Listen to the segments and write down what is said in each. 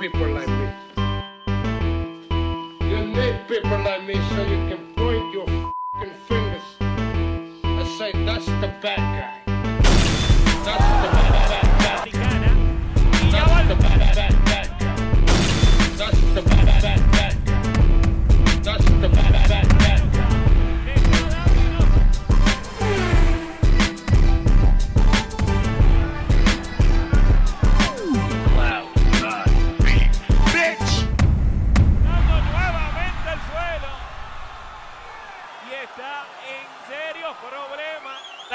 people like me. You need people like me so you can point your f***ing fingers and say, that's the bad guy. That's the bad guy. That's the bad guy. That's the bad guy. That's the bad guy.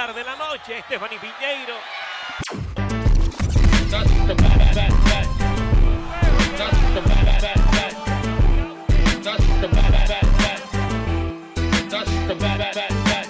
De la noche, Stephanie Piñeiro. That's the bad guy. That's the bad guy. That's the bad guy. That's the bad guy.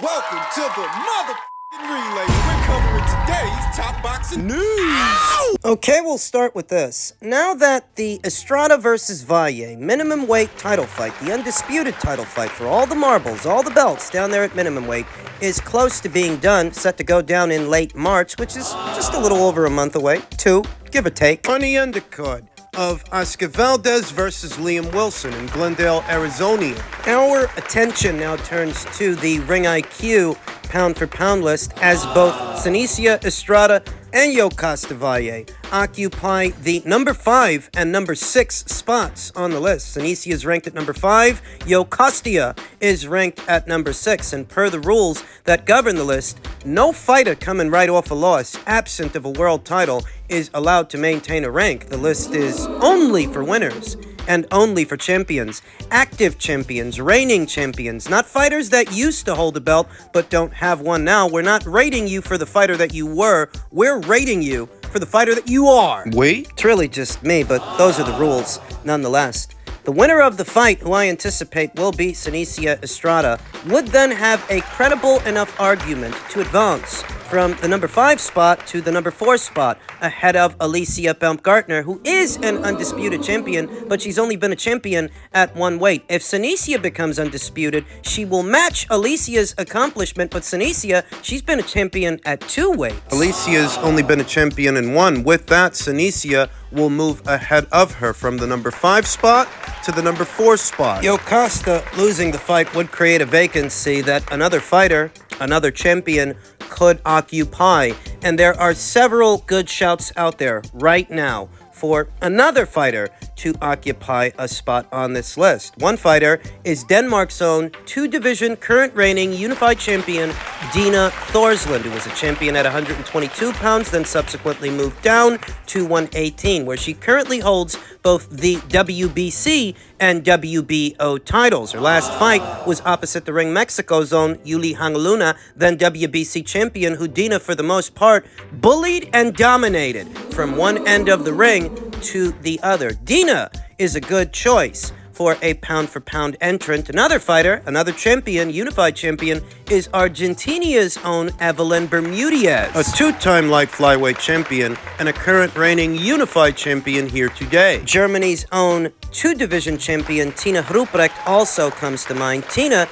Welcome to the motherfucking relay. We're covering today's top boxing news. Okay, we'll start with this. Now that the Estrada versus Valle minimum weight title fight, the undisputed title fight for all the marbles, all the belts down there at minimum weight, is close to being done, set to go down in late March, which is just a little over a month away, 2, give or take. On the undercard of Oscar Valdez versus Liam Wilson in Glendale, Arizona. Our attention now turns to the Ring IQ pound-for-pound list as both Senicia Estrada and Yokasta Valle occupy the number 5 and number 6 spots on the list. Senicia is ranked at number 5, Yokasta is ranked at number 6, and per the rules that govern the list, no fighter coming right off a loss, absent of a world title, is allowed to maintain a rank. The list is only for winners and only for champions, active champions, reigning champions, not fighters that used to hold a belt but don't have one now. We're not rating you for the fighter that you were, we're rating you for the fighter that you are. Wait? It's really just me, but those are the rules nonetheless. The winner of the fight, who I anticipate will be Senicia Estrada, would then have a credible enough argument to advance from the number 5 spot to the number 4 spot, ahead of Alicia Baumgartner, who is an undisputed champion, but she's only been a champion at one weight. If Senicia becomes undisputed, she will match Alicia's accomplishment, but Senicia, she's been a champion at 2 weights. Alicia's only been a champion in 1. With that, Senicia will move ahead of her from the number 5 spot to the number 4 spot. Yokasta losing the fight would create a vacancy that another fighter, another champion, could occupy. And there are several good shouts out there right now for another fighter to occupy a spot on this list. One fighter is Denmark's own 2-division current reigning unified champion Dina Thorsland, who was a champion at 122 pounds, then subsequently moved down to 118, where she currently holds both the WBC and WBO titles. Her last fight was opposite the Ring Mexico's own Yuli Hangaluna, then WBC champion, who Dina, for the most part, bullied and dominated from one end of the ring to the other. Dina is a good choice for a pound-for-pound entrant. Another fighter, another champion, unified champion, is Argentinia's own Evelyn Bermudez, a 2-time light flyweight champion and a current reigning unified champion here today. Germany's own 2-division champion Tina Ruprecht also comes to mind. Tina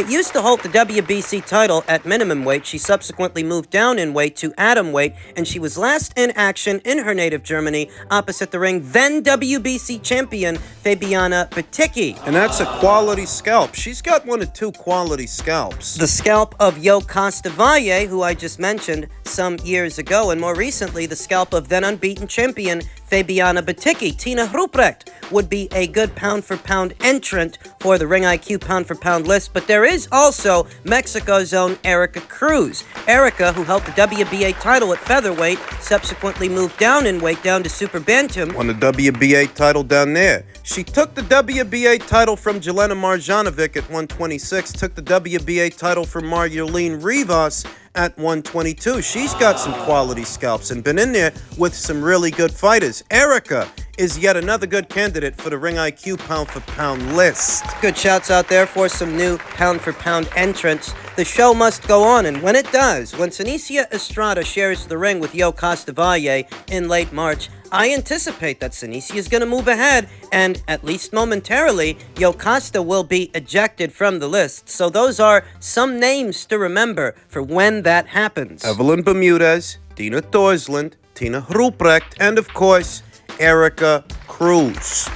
used to hold the WBC title at minimum weight. She subsequently moved down in weight to atom weight, and she was last in action in her native Germany opposite the ring then WBC champion Fabiana Beterbiev. And that's a quality scalp. She's got 1 or 2 quality scalps. The scalp of Yokasta Valle, who I just mentioned some years ago, and more recently the scalp of then unbeaten champion Fabiana Beterbiev. Tina Ruprecht would be a good pound-for-pound entrant for the Ring IQ pound-for-pound list, but there is also Mexico's own Erica Cruz. Erica, who held the WBA title at featherweight, subsequently moved down in weight down to super bantam. Won the WBA title down there. She took the WBA title from Jelena Marjanovic at 126, took the WBA title from Marjolene Rivas at 122. She's got some quality scalps and been in there with some really good fighters. Erica is yet another good candidate for the Ring IQ pound-for-pound list. Good shouts out there for some new pound-for-pound entrants. The show must go on, and when it does, when Senicia Estrada shares the ring with Yokasta Valle in late March, I anticipate that Senicia is going to move ahead, and at least momentarily, Yokasta will be ejected from the list. So those are some names to remember for when that happens. Evelyn Bermudez, Dina Thorsland, Tina Ruprecht, and of course, Erica Cruz.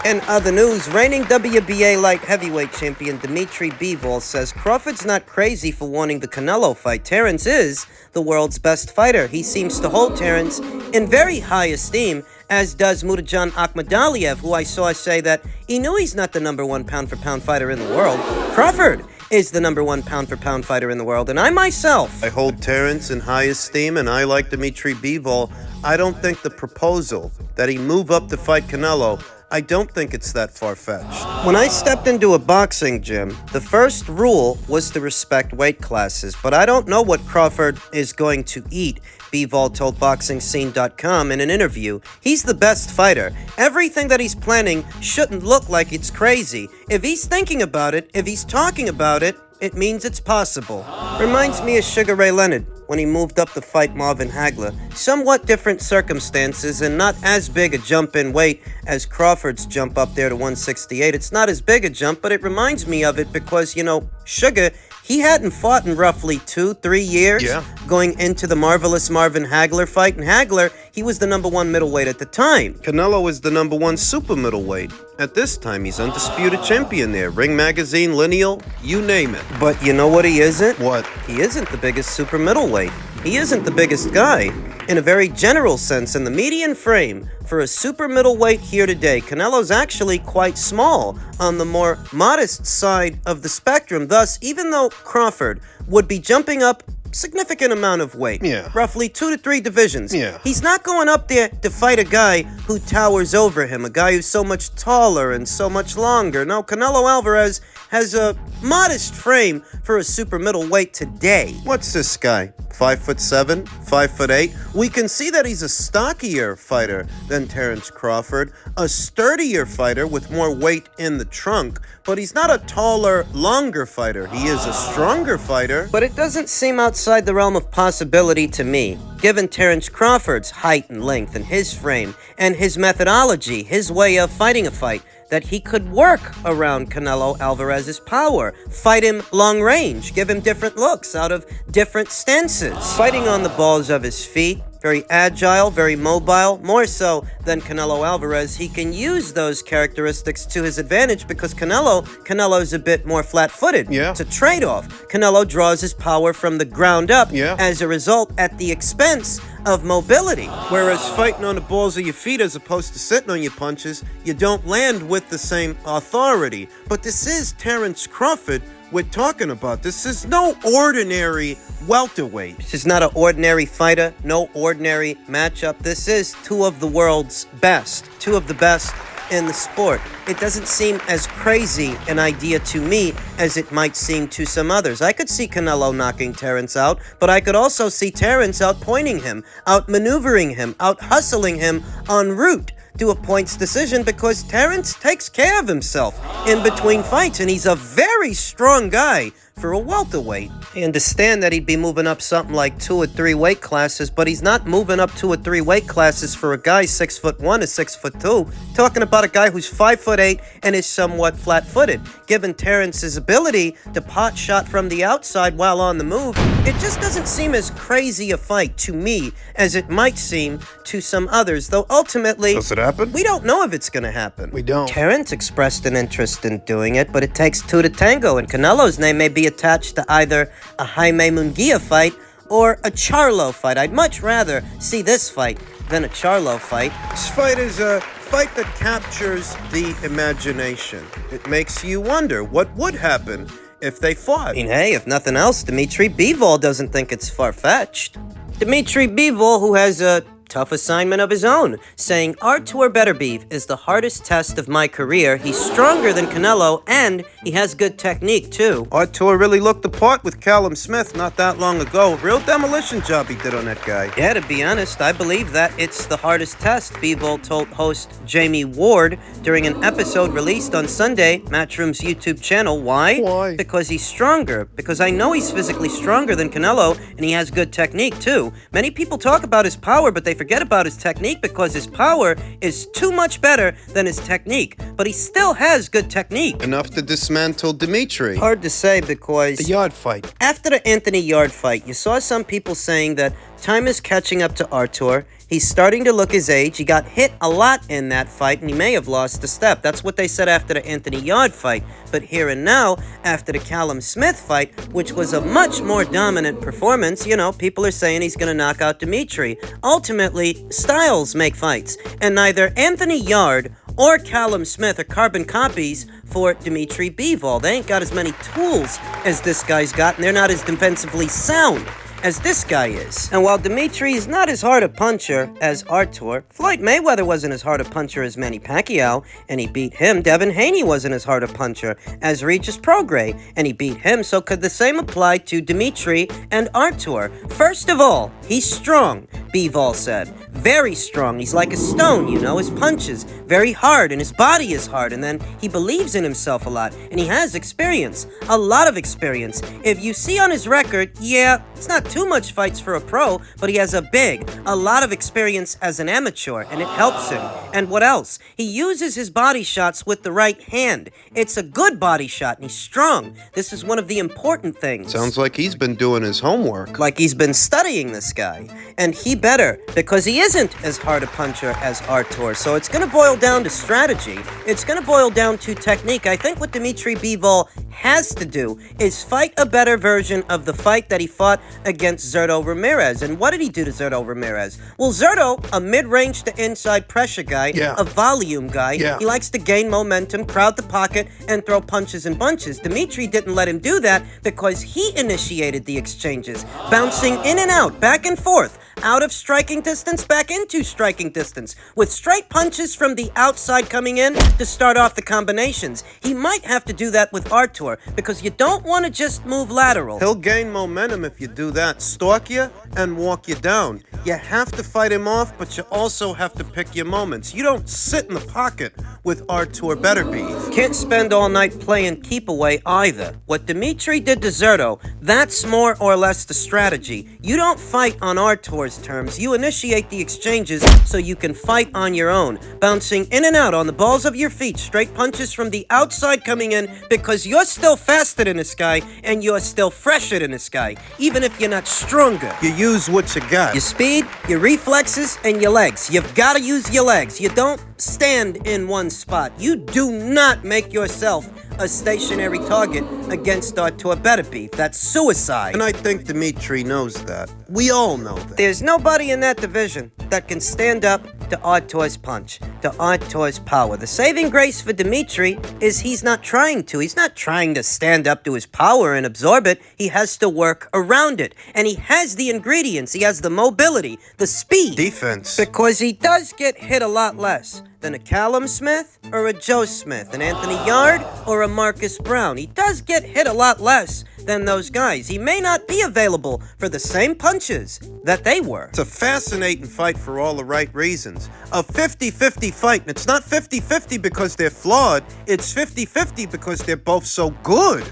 In other news, reigning WBA light heavyweight champion Dmitry Bivol says Crawford's not crazy for wanting the Canelo fight. Terence is the world's best fighter. He seems to hold Terence in very high esteem, as does Muradjan Akhmadaliev, who I saw say that he knew he's not the number one pound-for-pound fighter in the world. Crawford is the number one pound-for-pound fighter in the world, and I myself... I hold Terence in high esteem, and I like Dmitry Bivol. I don't think the proposal that he move up to fight Canelo, I don't think it's that far-fetched. When I stepped into a boxing gym, the first rule was to respect weight classes, but I don't know what Crawford is going to eat, Bivol told BoxingScene.com in an interview. He's the best fighter. Everything that he's planning shouldn't look like it's crazy. If he's thinking about it, if he's talking about it, it means it's possible. Reminds me of Sugar Ray Leonard when he moved up to fight Marvin Hagler. Somewhat different circumstances and not as big a jump in weight as Crawford's jump up there to 168. It's not as big a jump, but it reminds me of it because, you know, Sugar, he hadn't fought in roughly 2-3 years going into the marvelous Marvin Hagler fight. And Hagler, he was the number one middleweight at the time. Canelo is the number one super middleweight. At this time, he's undisputed champion there. Ring Magazine, Lineal, you name it. But you know what he isn't? What? He isn't the biggest super middleweight. He isn't the biggest guy. In a very general sense, in the median frame for a super middleweight here today, Canelo's actually quite small on the more modest side of the spectrum. Thus, even though Crawford would be jumping up significant amount of weight, roughly 2 to 3 divisions, he's not going up there to fight a guy who towers over him, a guy who's so much taller and so much longer. No, Canelo Alvarez has a modest frame for a super middleweight today. What's this guy? 5'7", 5'8"? We can see that he's a stockier fighter than Terence Crawford, a sturdier fighter with more weight in the trunk, but he's not a taller, longer fighter. He is a stronger fighter. But it doesn't seem outside the realm of possibility to me, given Terence Crawford's height and length and his frame and his methodology, his way of fighting a fight, that he could work around Canelo Alvarez's power, fight him long range, give him different looks out of different stances, fighting on the balls of his feet, very agile, very mobile, more so than Canelo Alvarez. He can use those characteristics to his advantage because Canelo's a bit more flat-footed. It's a trade-off. Canelo draws his power from the ground up as a result at the expense of mobility. Whereas fighting on the balls of your feet as opposed to sitting on your punches, you don't land with the same authority. But this is Terence Crawford we're talking about. This is no ordinary welterweight. This is not an ordinary fighter, no ordinary matchup. This is two of the world's best, two of the best in the sport. It doesn't seem as crazy an idea to me as it might seem to some others. I could see Canelo knocking Terence out, but I could also see Terence outpointing him, outmaneuvering him, out-hustling him en route to a points decision because Terence takes care of himself in between fights, and he's a very strong guy for a welterweight. I understand that he'd be moving up something like 2 or 3 weight classes, but he's not moving up 2 or 3 weight classes for a guy 6'1" or 6'2". Talking about a guy who's 5'8" and is somewhat flat-footed. Given Terence's ability to pot shot from the outside while on the move, it just doesn't seem as crazy a fight to me as it might seem to some others, though ultimately... Does it happen? We don't know if it's going to happen. We don't. Terence expressed an interest in doing it, but it takes 2 to tango, and Canelo's name may be attached to either a Jaime Munguia fight or a Charlo fight. I'd much rather see this fight than a Charlo fight. This fight is a fight that captures the imagination. It makes you wonder what would happen if they fought. I mean, hey, if nothing else, Dmitry Bivol doesn't think it's far-fetched. Dmitry Bivol, who has a tough assignment of his own, saying Artur Beterbiev is the hardest test of my career. He's stronger than Canelo, and he has good technique, too. Artur really looked the part with Callum Smith not that long ago. Real demolition job he did on that guy. Yeah, to be honest, I believe that it's the hardest test, Bivol told host Jamie Ward during an episode released on Sunday, Matchroom's YouTube channel. Why? Why? Because he's stronger. Because I know he's physically stronger than Canelo, and he has good technique, too. Many people talk about his power, but they forget about his technique because his power is too much better than his technique. But he still has good technique. Enough to dismantle Dmitry. Hard to say because... The Yard fight. After the Anthony Yard fight, you saw some people saying that time is catching up to Artur. He's starting to look his age. He got hit a lot in that fight, and he may have lost a step. That's what they said after the Anthony Yarde fight. But here and now, after the Callum Smith fight, which was a much more dominant performance, you know, people are saying he's going to knock out Dimitri. Ultimately, styles make fights, and neither Anthony Yarde or Callum Smith are carbon copies for Dimitri Bivol. They ain't got as many tools as this guy's got, and they're not as defensively sound as this guy is. And while Dimitri is not as hard a puncher as Artur, Floyd Mayweather wasn't as hard a puncher as Manny Pacquiao, and he beat him. Devin Haney wasn't as hard a puncher as Regis Prograis, and he beat him. So could the same apply to Dimitri and Artur? First of all, he's strong, Bivol said. Very strong. He's like a stone, you know. His punches very hard, and his body is hard. And then he believes in himself a lot, and he has experience, a lot of experience. If you see on his record, yeah, it's not too much fights for a pro, but he has a lot of experience as an amateur, and it helps him. And what else? He uses his body shots with the right hand. It's a good body shot, and he's strong. This is one of the important things. Sounds like he's been doing his homework. Like he's been studying this guy. And he better, because he isn't as hard a puncher as Artur. So it's going to boil down to strategy. It's going to boil down to technique. I think what Dimitri Bivol has to do is fight a better version of the fight that he fought against Zurdo Ramirez. And what did he do to Zurdo Ramirez? Well, Zurdo, a mid-range to inside pressure guy, a volume guy. He likes to gain momentum, crowd the pocket, and throw punches and bunches. Dimitri didn't let him do that because he initiated the exchanges, bouncing in and out, back and forth, out of striking distance, back into striking distance, with straight punches from the outside coming in to start off the combinations. He might have to do that with Artur, because you don't want to just move lateral. He'll gain momentum if you do that. Stalk you and walk you down. You have to fight him off, but you also have to pick your moments. You don't sit in the pocket with Artur Beterbiev. Can't spend all night playing keep away either. What Dimitri did to Zurdo, that's more or less the strategy. You don't fight on Artur's terms. You initiate the exchanges so you can fight on your own, bouncing in and out on the balls of your feet, straight punches from the outside coming in, because you're still faster than this guy and you're still fresher than this guy, even if you're not stronger. You use what you got. Your speed, your reflexes, and your legs. You've got to use your legs. You don't stand in one spot. You do not make yourself a stationary target against Artur Beterbiev. That's suicide. And I think Dimitri knows that. We all know that. There's nobody in that division that can stand up to Artur's punch, to Artur's power. The saving grace for Dimitri is he's not trying to. He's not trying to stand up to his power and absorb it. He has to work around it. And he has the ingredients. He has the mobility, the speed. Defense. Because he does get hit a lot less than a Callum Smith or a Joe Smith, an Anthony Yarde or a Marcus Brown. He does get hit a lot less than those guys. He may not be available for the same punches that they were. It's a fascinating fight for all the right reasons. A 50-50 fight, and it's not 50-50 because they're flawed. It's 50-50 because they're both so good.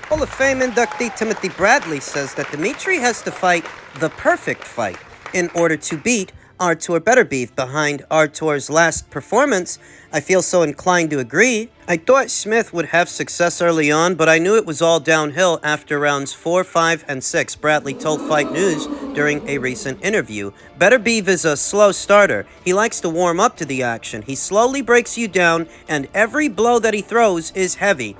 Hall of Fame inductee Timothy Bradley says that Dimitri has to fight the perfect fight in order to beat Artur Beterbiev. Behind Artur's last performance, I feel so inclined to agree. I thought Smith would have success early on, but I knew it was all downhill after rounds 4, 5, and 6, Bradley told Fight News during a recent interview. Beterbiev is a slow starter. He likes to warm up to the action. He slowly breaks you down, and every blow that he throws is heavy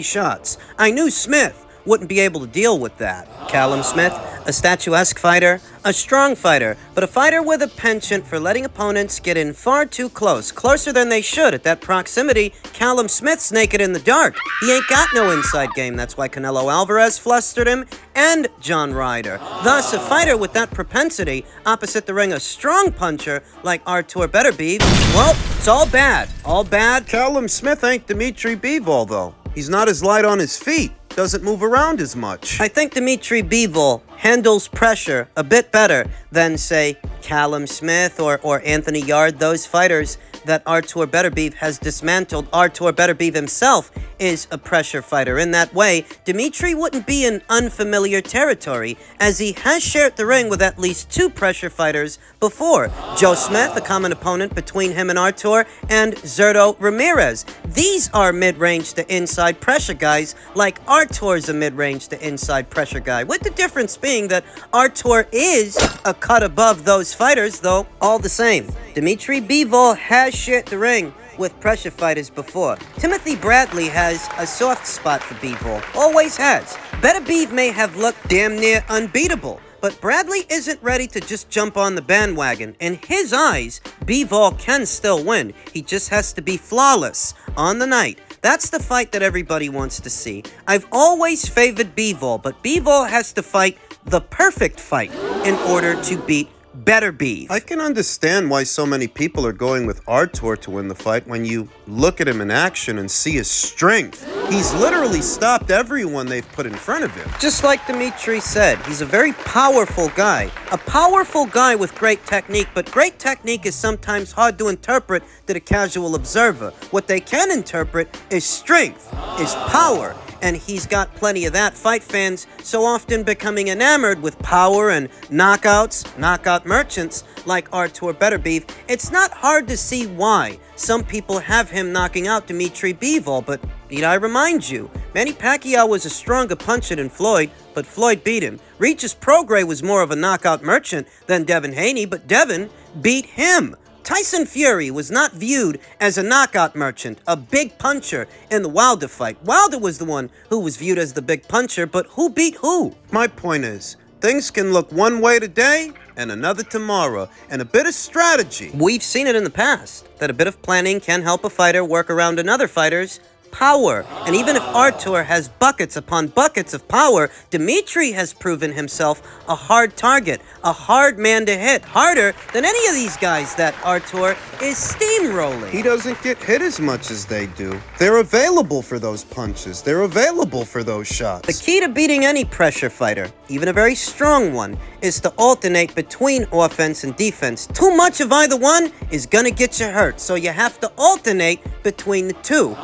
shots. I knew Smith wouldn't be able to deal with that. Callum Smith, a statuesque fighter, a strong fighter, but a fighter with a penchant for letting opponents get in far too close, closer than they should. At that proximity, Callum Smith's naked in the dark. He ain't got no inside game. That's why Canelo Alvarez flustered him, and John Ryder. Thus, a fighter with that propensity, opposite the ring a strong puncher like Artur Beterbiev, well, it's all bad. All bad. Callum Smith ain't Dimitri Bivol, though. He's not as light on his feet. Doesn't move around as much. I think Dimitri Bivol handles pressure a bit better than, say, Callum Smith or Anthony Yard, those fighters that Artur Beterbiev has dismantled. Artur Beterbiev himself is a pressure fighter. In that way, Dimitri wouldn't be in unfamiliar territory, as he has shared the ring with at least 2 pressure fighters before. Joe Smith, a common opponent between him and Artur, and Zurdo Ramirez. These are mid-range to inside pressure guys, like Artur's a mid-range to inside pressure guy, with the difference being that Artur is a cut above those fighters, though all the same. Dimitri Bivol has shared the ring with pressure fighters before. Timothy Bradley has a soft spot for Bivol, always has. Beterbiev may have looked damn near unbeatable, but Bradley isn't ready to just jump on the bandwagon. In his eyes, Bivol can still win. He just has to be flawless on the night. That's the fight that everybody wants to see. I've always favored Bivol, but Bivol has to fight the perfect fight in order to beat Beterbiev. I can understand why so many people are going with Artur to win the fight when you look at him in action and see his strength. He's literally stopped everyone they've put in front of him. Just like Dimitri said, he's a very powerful guy. A powerful guy with great technique, but great technique is sometimes hard to interpret to the casual observer. What they can interpret is strength, is power. And he's got plenty of that. Fight fans so often becoming enamored with power and knockouts, knockout merchants like Artur Beterbiev. It's not hard to see why some people have him knocking out Dimitri Bivol, but need I remind you, Manny Pacquiao was a stronger puncher than Floyd, but Floyd beat him. Regis Prograis was more of a knockout merchant than Devin Haney, but Devin beat him. Tyson Fury was not viewed as a knockout merchant, a big puncher in the Wilder fight. Wilder was the one who was viewed as the big puncher, but who beat who? My point is, things can look one way today and another tomorrow, and a bit of strategy. We've seen it in the past, that a bit of planning can help a fighter work around another fighter's power. And even if Artur has buckets upon buckets of power, Dimitri has proven himself a hard target, a hard man to hit, harder than any of these guys that Artur is steamrolling. He doesn't get hit as much as they do. They're available for those punches. They're available for those shots. The key to beating any pressure fighter, even a very strong one, is to alternate between offense and defense. Too much of either one is gonna get you hurt, so you have to alternate between the two.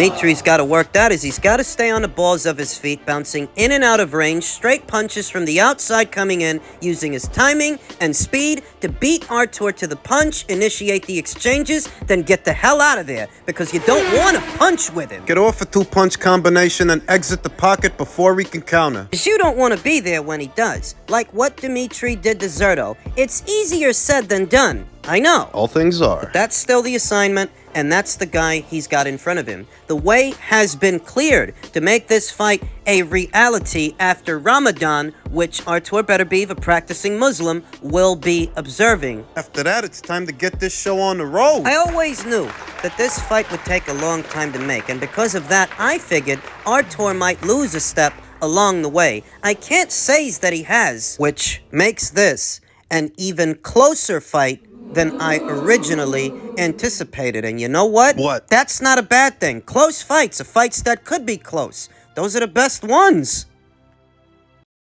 Dimitri's got to work that is he's got to stay on the balls of his feet, bouncing in and out of range, straight punches from the outside coming in, using his timing and speed to beat Artur to the punch, initiate the exchanges, then get the hell out of there, because you don't want to punch with him. Get off a 2-punch combination and exit the pocket before he can counter. Because you don't want to be there when he does. Like what Dimitri did to Zurdo. It's easier said than done. I know. All things are. But that's still the assignment, and that's the guy he's got in front of him. The way has been cleared to make this fight a reality after Ramadan, which Artur Beterbiev, a practicing Muslim, will be observing. After that, it's time to get this show on the road. I always knew that this fight would take a long time to make, and because of that, I figured Artur might lose a step along the way. I can't say that he has, which makes this an even closer fight than I originally anticipated. And you know what? What? That's not a bad thing. Close fights, fights that could be close. Those are the best ones.